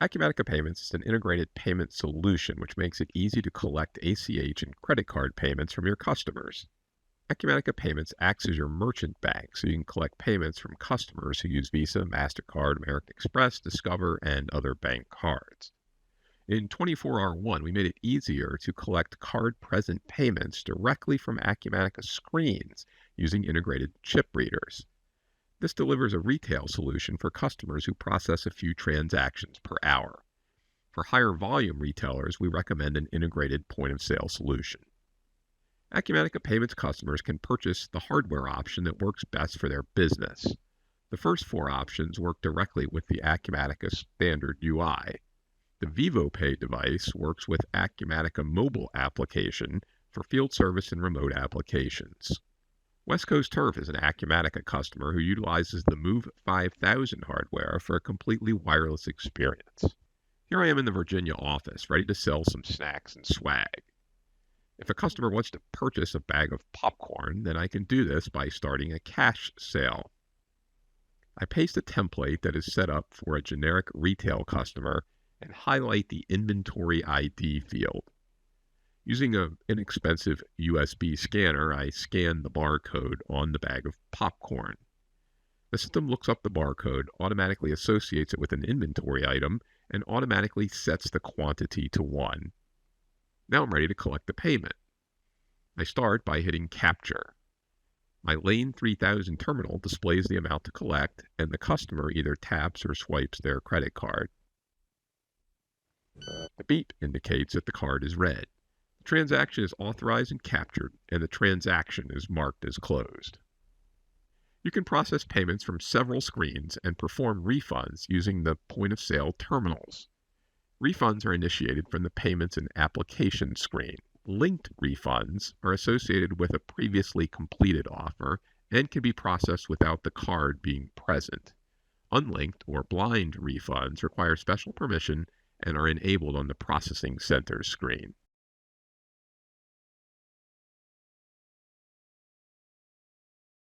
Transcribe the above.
Acumatica Payments is an integrated payment solution which makes it easy to collect ACH and credit card payments from your customers. Acumatica Payments acts as your merchant bank, so you can collect payments from customers who use Visa, MasterCard, American Express, Discover, and other bank cards. In 24R1, we made it easier to collect card-present payments directly from Acumatica screens using integrated chip readers. This delivers a retail solution for customers who process a few transactions per hour. For higher volume retailers, we recommend an integrated point-of-sale solution. Acumatica Payments customers can purchase the hardware option that works best for their business. The first four options work directly with the Acumatica standard UI. The VivoPay device works with Acumatica mobile application for field service and remote applications. West Coast Turf is an Acumatica customer who utilizes the Move 5000 hardware for a completely wireless experience. Here I am in the Virginia office, ready to sell some snacks and swag. If a customer wants to purchase a bag of popcorn, then I can do this by starting a cash sale. I paste a template that is set up for a generic retail customer and highlight the Inventory ID field. Using an inexpensive USB scanner, I scan the barcode on the bag of popcorn. The system looks up the barcode, automatically associates it with an inventory item, and automatically sets the quantity to 1. Now I'm ready to collect the payment. I start by hitting Capture. My Lane 3000 terminal displays the amount to collect, and the customer either taps or swipes their credit card. The beep indicates that the card is read. The transaction is authorized and captured, and the transaction is marked as closed. You can process payments from several screens and perform refunds using the point-of-sale terminals. Refunds are initiated from the Payments and Application screen. Linked refunds are associated with a previously completed offer and can be processed without the card being present. Unlinked or blind refunds require special permission and are enabled on the Processing Center screen.